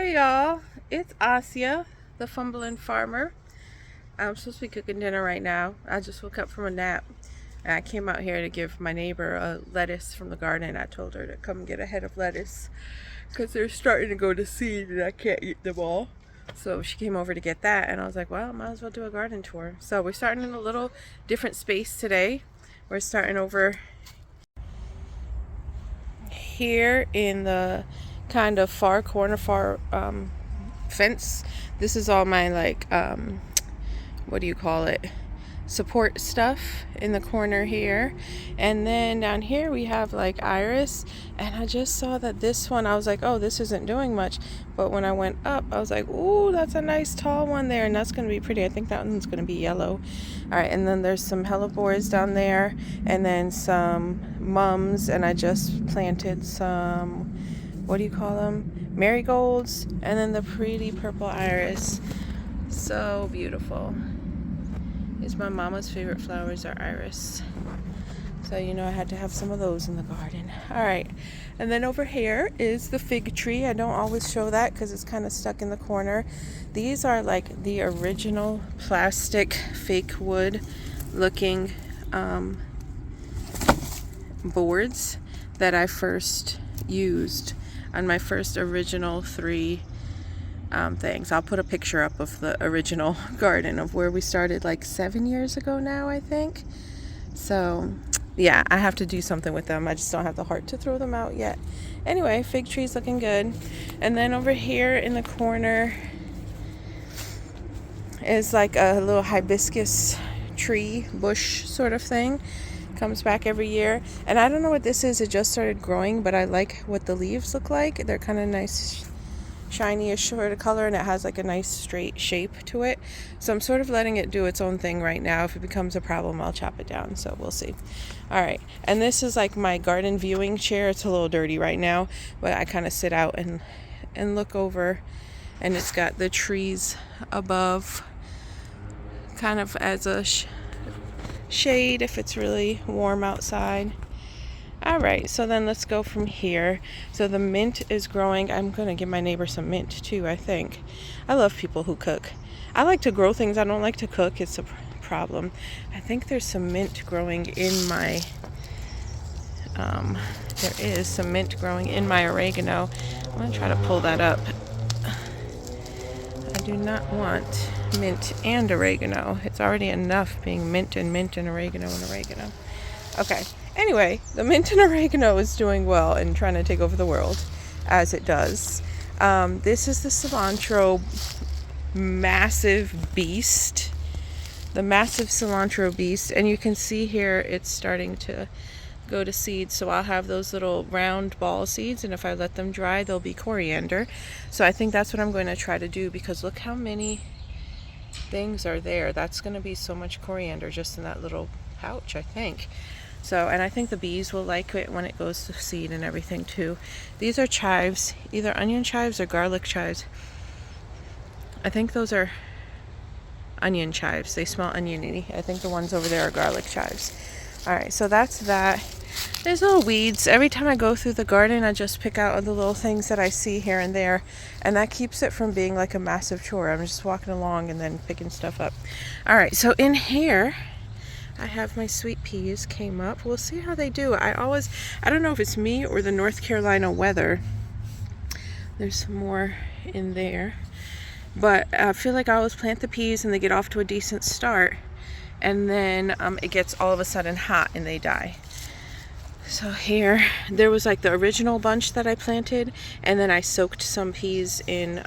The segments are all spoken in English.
Hi y'all, it's Asya, the fumbling farmer. I'm supposed to be cooking dinner right now. I just woke up from a nap and I came out here to give my neighbor a lettuce from the garden. I told her to come get a head of lettuce because they're starting to go to seed and I can't eat them all. So she came over to get that and I was like, well, might as well do a garden tour. So we're starting in a little different space today. We're starting over here in the kind of far corner, fence. This is all my what do you call it, support stuff in the corner here. And then down here we have like iris, and I just saw that this one, I was like, oh, this isn't doing much, but when I went up I was like, ooh, that's a nice tall one there, and that's going to be pretty. I think that one's going to be yellow. All right, and then there's some hellebores down there, and then some mums, and I just planted some, what do you call them, marigolds, and then the pretty purple iris. So beautiful. It's my mama's favorite flowers are iris. So you know I had to have some of those in the garden. Alright, and then over here is the fig tree. I don't always show that because it's kind of stuck in the corner. These are like the original plastic fake wood looking boards that I first used on my first original 3 things. I'll put a picture up of the original garden of where we started like 7 years ago now, I think. So yeah, I have to do something with them. I just don't have the heart to throw them out yet. Anyway, fig tree's looking good. And then over here in the corner is like a little hibiscus tree bush sort of thing. Comes back every year, and I don't know what this is. It just started growing, but I like what the leaves look like. They're kind of nice, shiny-ish sort of color, and it has like a nice straight shape to it. So I'm sort of letting it do its own thing right now. If it becomes a problem, I'll chop it down, so we'll see. All right, and this is like my garden viewing chair. It's a little dirty right now, but I kind of sit out and look over, and it's got the trees above kind of as a shade if it's really warm outside. All right, so then let's go from here. So the mint is growing. I'm going to give my neighbor some mint too, I think. I love people who cook. I like to grow things. I don't like to cook. It's a problem. I think there's some mint growing in my there is some mint growing in my oregano. I'm going to try to pull that up. I do not want mint and oregano. It's already enough being mint and oregano and oregano. Okay. Anyway, the mint and oregano is doing well and trying to take over the world, as it does. This is the cilantro massive beast. The massive cilantro beast. And you can see here it's starting to go to seed. So I'll have those little round ball seeds, and if I let them dry, they'll be coriander. So I think that's what I'm going to try to do, because look how many things are there. That's going to be so much coriander just in that little pouch, I think. So, and I think the bees will like it when it goes to seed and everything too. These are chives, either onion chives or garlic chives. I think those are onion chives. They smell oniony. I think the ones over there are garlic chives. All right, so that's that. There's little weeds. Every time I go through the garden, I just pick out the little things that I see here and there, and that keeps it from being like a massive chore. I'm just walking along and then picking stuff up. All right, so in here, I have my sweet peas came up. We'll see how they do. I don't know if it's me or the North Carolina weather. There's some more in there. But I feel like I always plant the peas and they get off to a decent start. And then it gets all of a sudden hot and they die. So here, there was like the original bunch that I planted, and then I soaked some peas in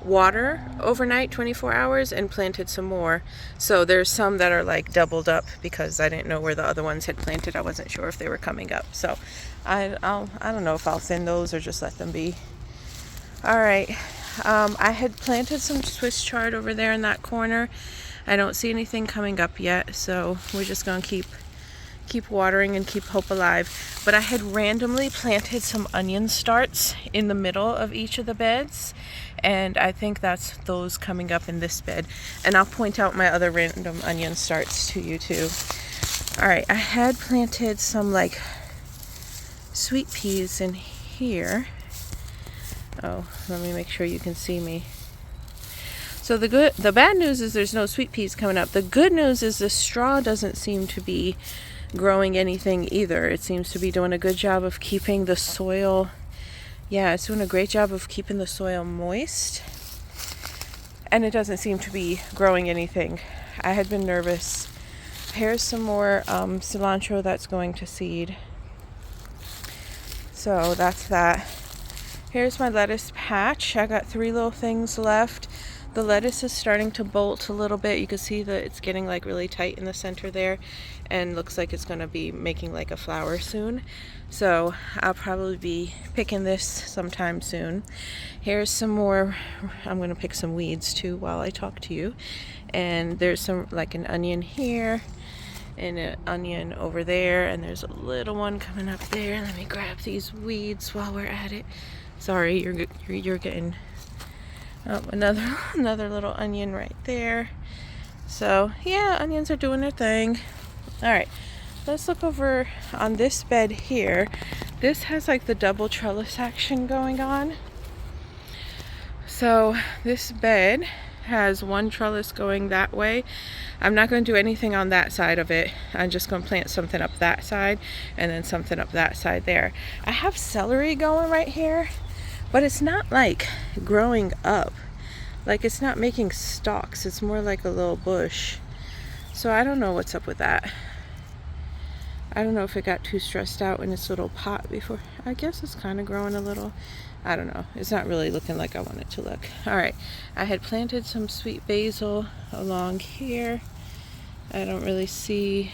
water overnight, 24 hours, and planted some more. So there's some that are like doubled up because I didn't know where the other ones had planted. I wasn't sure if they were coming up. So I don't know if I'll thin those or just let them be. All right. I had planted some Swiss chard over there in that corner. I don't see anything coming up yet, so we're just going to keep watering and keep hope alive. But I had randomly planted some onion starts in the middle of each of the beds, and I think that's those coming up in this bed. And I'll point out my other random onion starts to you too. All right, I had planted some like sweet peas in here. Oh, let me make sure you can see me. So the bad news is there's no sweet peas coming up. The good news is the straw doesn't seem to be growing anything either. It seems to be doing a good job of keeping the soil. Yeah, it's doing a great job of keeping the soil moist. And it doesn't seem to be growing anything. I had been nervous. Here's some more cilantro that's going to seed. So that's that. Here's my lettuce patch. I got 3 little things left. The lettuce is starting to bolt a little bit. You can see that it's getting like really tight in the center there, and looks like it's going to be making like a flower soon. So I'll probably be picking this sometime soon. Here's some more. I'm going to pick some weeds too while I talk to you. And there's some, like an onion here and an onion over there, and there's a little one coming up there. Let me grab these weeds while we're at it. Sorry, you're getting another little onion right there. So yeah, onions are doing their thing. All right, let's look over on this bed here. This has like the double trellis action going on. So this bed has one trellis going that way. I'm not going to do anything on that side of it. I'm just going to plant something up that side and then something up that side there. I have celery going right here, but it's not like growing up. Like, it's not making stalks. It's more like a little bush. So I don't know what's up with that. I don't know if it got too stressed out in its little pot before. I guess it's kind of growing a little. I don't know. It's not really looking like I want it to look. All right. I had planted some sweet basil along here. I don't really see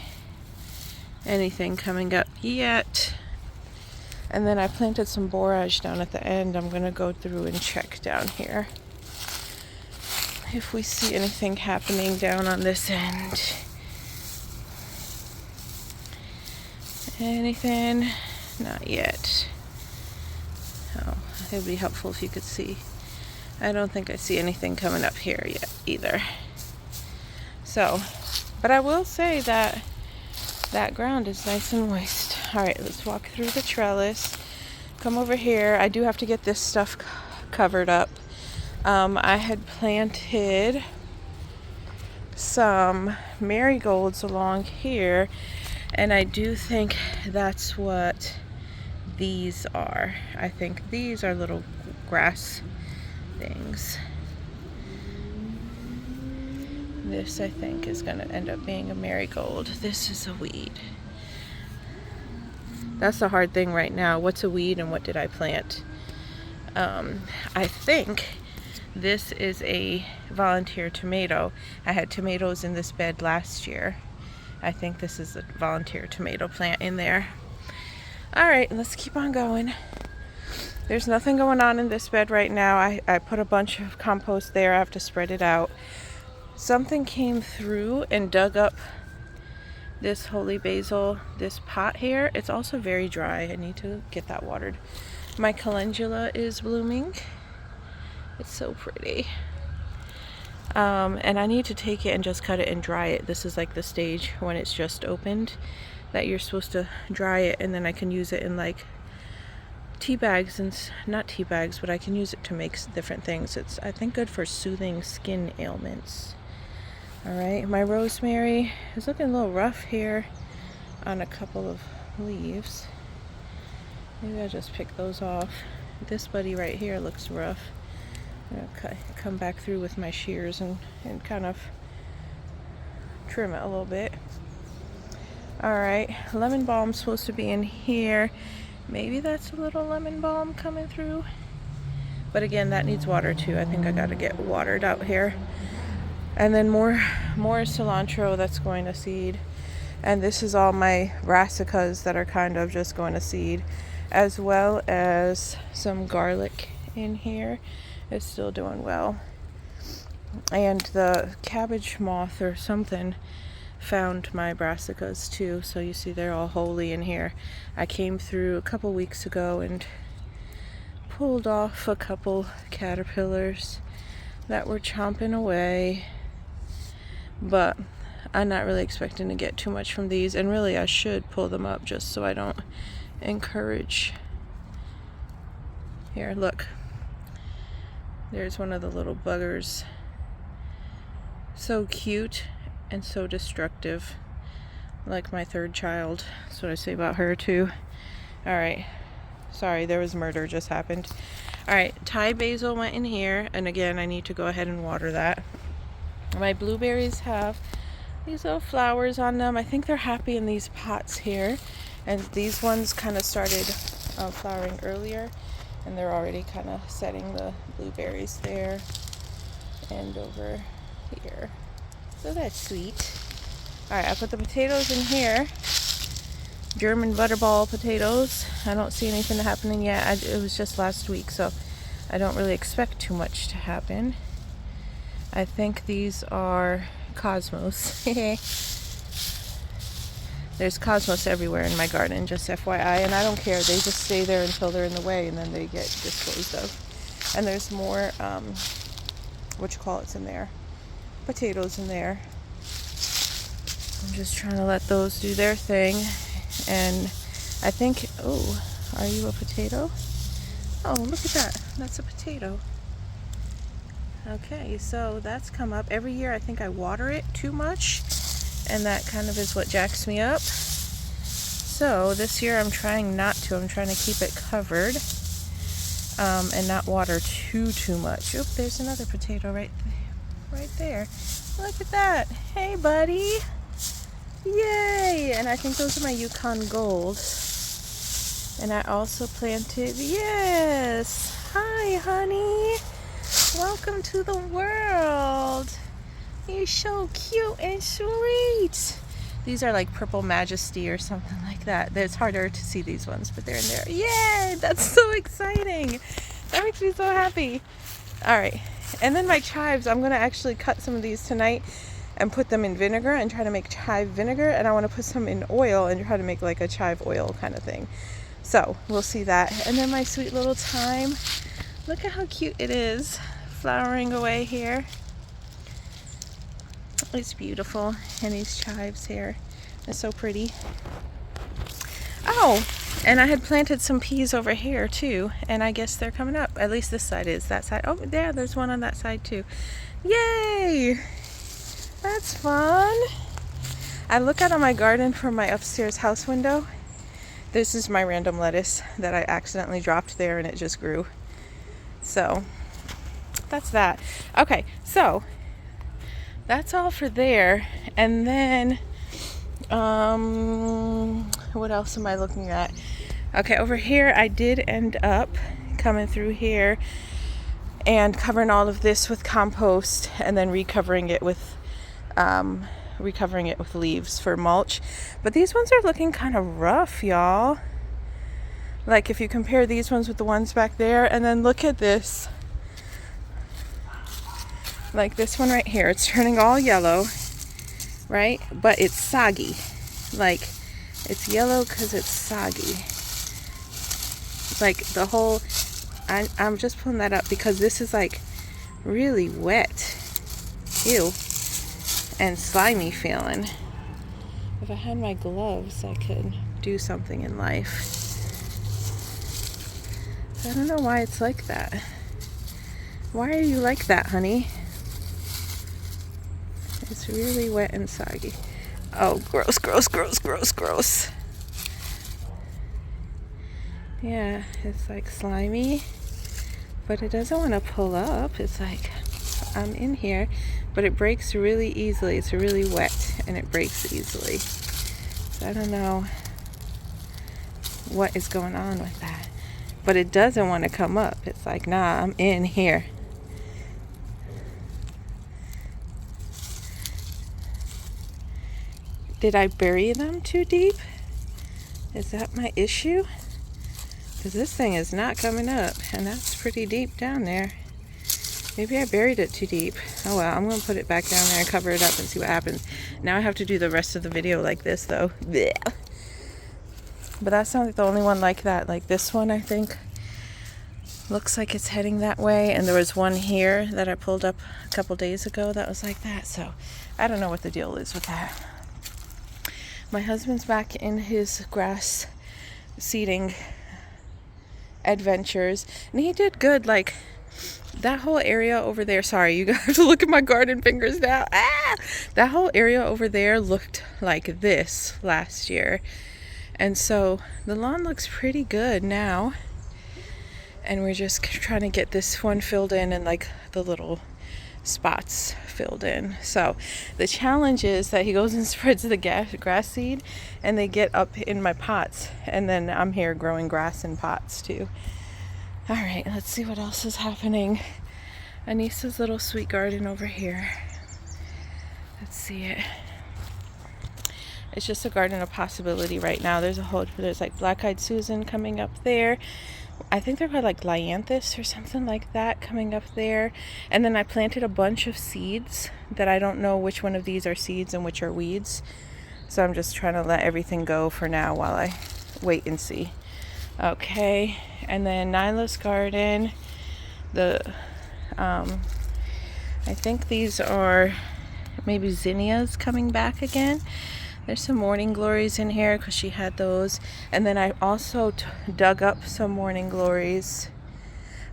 anything coming up yet. And then I planted some borage down at the end. I'm going to go through and check down here if we see anything happening down on this end. Anything? Not yet. Oh, it would be helpful if you could see. I don't think I see anything coming up here yet either. So, but I will say that that ground is nice and moist. All right, let's walk through the trellis. Come over here. I do have to get this stuff covered up. I had planted some marigolds along here, and I do think that's what these are. I think these are little grass things. This, I think, is going to end up being a marigold. This is a weed. That's the hard thing right now. What's a weed and what did I plant? I think this is a volunteer tomato. I had tomatoes in this bed last year. I think this is a volunteer tomato plant in there. All right, let's keep on going. There's nothing going on in this bed right now. I put a bunch of compost there. I have to spread it out. Something came through and dug up this holy basil, this pot here. It's also very dry. I need to get that watered. My calendula is blooming. It's so pretty. And I need to take it and just cut it and dry it. This is like the stage when it's just opened that you're supposed to dry it, and then I can use it in like tea bags, and not tea bags, but I can use it to make different things. It's, I think, good for soothing skin ailments. All right, my rosemary is looking a little rough here on a couple of leaves. Maybe I'll just pick those off. This buddy right here looks rough. I'm gonna come back through with my shears and kind of trim it a little bit. All right, lemon balm's supposed to be in here. Maybe that's a little lemon balm coming through. But again, that needs water too. I think I gotta get watered out here. And then more cilantro that's going to seed. And this is all my brassicas that are kind of just going to seed, as well as some garlic in here. It's still doing well. And the cabbage moth or something found my brassicas too. So you see they're all holy in here. I came through a couple weeks ago and pulled off a couple caterpillars that were chomping away. But I'm not really expecting to get too much from these, and really I should pull them up just so I don't encourage. Here, look. There's one of the little buggers. So cute and so destructive. Like my third child. That's what I say about her too. Alright. Sorry, there was murder just happened. Alright, Thai basil went in here. And again, I need to go ahead and water that. My blueberries have these little flowers on them. I think they're happy in these pots here. And these ones kind of started flowering earlier. And they're already kind of setting the blueberries there. And over here. So that's sweet. Alright, I put the potatoes in here. German butterball potatoes. I don't see anything happening yet. It was just last week, so I don't really expect too much to happen. I think these are cosmos. There's cosmos everywhere in my garden, just FYI, and I don't care. They just stay there until they're in the way, and then they get disposed of. And there's more, in there. Potatoes in there. I'm just trying to let those do their thing. And I think, oh, are you a potato? Oh, look at that. That's a potato. Okay, so that's come up. Every year I think I water it too much, and that kind of is what jacks me up. So this year I'm trying not to. I'm trying to keep it covered and not water too much. Oop, there's another potato right there. Look at that. Hey, buddy. Yay! And I think those are my Yukon Gold. And I also planted, yes! Hi, honey! Welcome to the world! You're so cute and sweet! These are like Purple Majesty or something like that. It's harder to see these ones, but they're in there. Yay! That's so exciting! That makes me so happy. Alright, and then my chives, I'm going to actually cut some of these tonight and put them in vinegar and try to make chive vinegar, and I want to put some in oil and try to make like a chive oil kind of thing. So we'll see that. And then my sweet little thyme, look at how cute it is, flowering away here. It's beautiful. And these chives here are so pretty. Oh, and I had planted some peas over here too, and I guess they're coming up. At least this side is. That side, oh yeah, there's one on that side too. Yay! That's fun. I look out on my garden from my upstairs house window. This is my random lettuce that I accidentally dropped there and it just grew. So that's that. Okay, so that's all for there. And then what else am I looking at? Okay, over here I did end up coming through here and covering all of this with compost and then recovering it with leaves for mulch. But these ones are looking kind of rough, y'all. Like if you compare these ones with the ones back there, and then look at this. Like this one right here, it's turning all yellow, right? But it's soggy. Like it's yellow because it's soggy. Like the whole, I'm just pulling that up because this is like really wet. Ew. And slimy feeling. If I had my gloves, I could do something in life. I don't know why it's like that. Why are you like that, honey? It's really wet and soggy. Oh, gross, gross, gross, gross, gross. Yeah, it's like slimy, but it doesn't want to pull up. It's like I'm in here, but it breaks really easily. It's really wet and it breaks easily. So I don't know what is going on with that, but it doesn't want to come up. It's like, nah, I'm in here. Did I bury them too deep? Is that my issue? Because this thing is not coming up, and that's pretty deep down there. Maybe I buried it too deep. Oh well, I'm going to put it back down there and cover it up and see what happens. Now I have to do the rest of the video like this, though. Blech. But that's not the only one like that. Like this one, I think, looks like it's heading that way. And there was one here that I pulled up a couple days ago that was like that. So I don't know what the deal is with that. My husband's back in his grass seeding adventures, and he did good. Like that whole area over there, sorry, you have to look at my garden fingers now. That whole area over there looked like this last year, and so the lawn looks pretty good now, and we're just trying to get this one filled in and like the little spots filled in. So the challenge is that he goes and spreads the grass seed and they get up in my pots, and then I'm here growing grass in pots too. All right, let's see what else is happening. Anissa's little sweet garden over here. Let's see it. It's just a garden of possibility right now. There's like black-eyed Susan coming up there. I think they're called like Lyanthus or something like that coming up there. And then I planted a bunch of seeds that I don't know which one of these are seeds and which are weeds. So I'm just trying to let everything go for now while I wait and see. Okay, and then Nyla's garden. I think these are maybe zinnias coming back again. There's some morning glories in here because she had those. And then I also dug up some morning glories.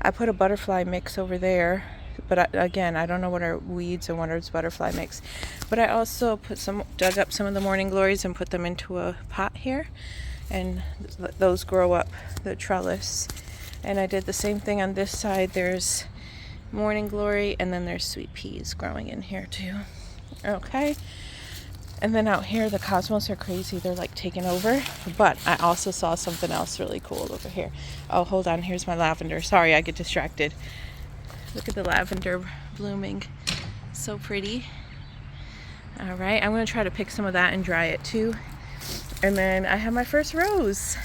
I put a butterfly mix over there. But again, I don't know what are weeds and what is butterfly mix. But I also dug up some of the morning glories and put them into a pot here. And those grow up the trellis. And I did the same thing on this side. There's morning glory and then there's sweet peas growing in here too. Okay. And then out here, the cosmos are crazy. They're like taking over. But I also saw something else really cool over here. Oh, hold on. Here's my lavender. Sorry, I get distracted. Look at the lavender blooming. So pretty. All right. I'm going to try to pick some of that and dry it too. And then I have my first rose.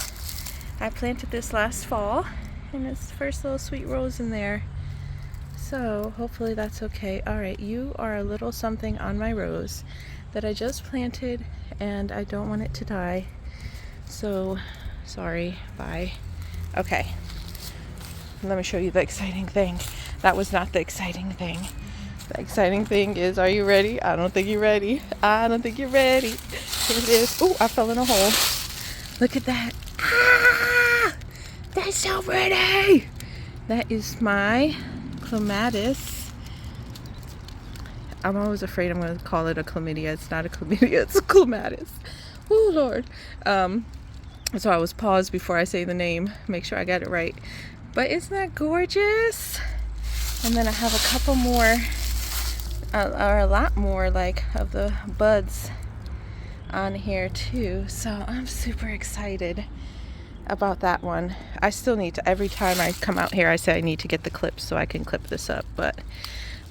I planted this last fall. And it's the first little sweet rose in there. So hopefully that's okay. All right. You are a little something on my rose that I just planted, and I don't want it to die. So, sorry, bye. Okay, let me show you the exciting thing. That was not the exciting thing. The exciting thing is, are you ready? I don't think you're ready. I don't think you're ready. Here it is. Oh, I fell in a hole. Look at that. Ah! That's so pretty! That is my clematis. I'm always afraid I'm going to call it a chlamydia. It's not a chlamydia, it's a clematis. Oh, Lord. So I was paused before I say the name. Make sure I got it right. But isn't that gorgeous? And then I have a couple more, or a lot more, like, of the buds on here, too. So I'm super excited about that one. I still need to, every time I come out here, I say I need to get the clips so I can clip this up. But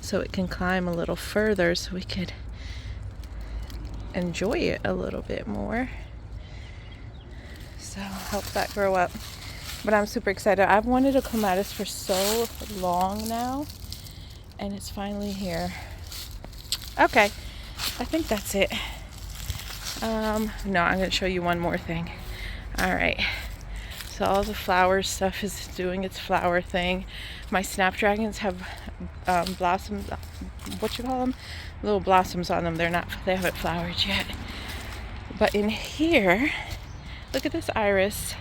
so it can climb a little further so we could enjoy it a little bit more. So help that grow up. But I'm super excited. I've wanted a clematis for so long now, and it's finally here. Okay, I think that's it. No, I'm going to show you one more thing. All right. So all the flower stuff is doing its flower thing. My snapdragons have blossoms, what you call them? Little blossoms on them. They haven't flowered yet. But in here, look at this iris.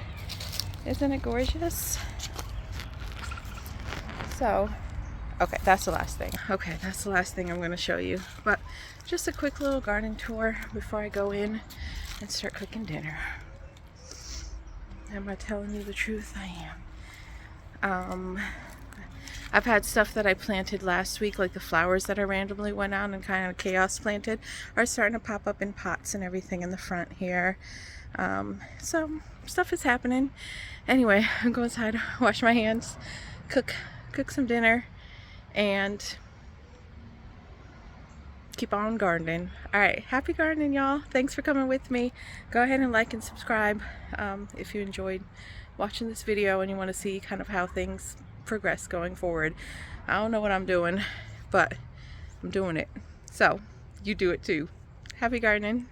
Isn't it gorgeous? So, okay, that's the last thing. Okay, that's the last thing I'm going to show you. But just a quick little garden tour before I go in and start cooking dinner. Am I telling you the truth? I am. I've had stuff that I planted last week, like the flowers that I randomly went out and kind of chaos planted, are starting to pop up in pots and everything in the front here. So stuff is happening. Anyway, I'm going inside, wash my hands, cook some dinner, and keep on gardening. All right, happy gardening, y'all. Thanks for coming with me. Go ahead and like and subscribe if you enjoyed watching this video and you want to see kind of how things progress going forward. I don't know what I'm doing, but I'm doing it. So you do it too. Happy gardening.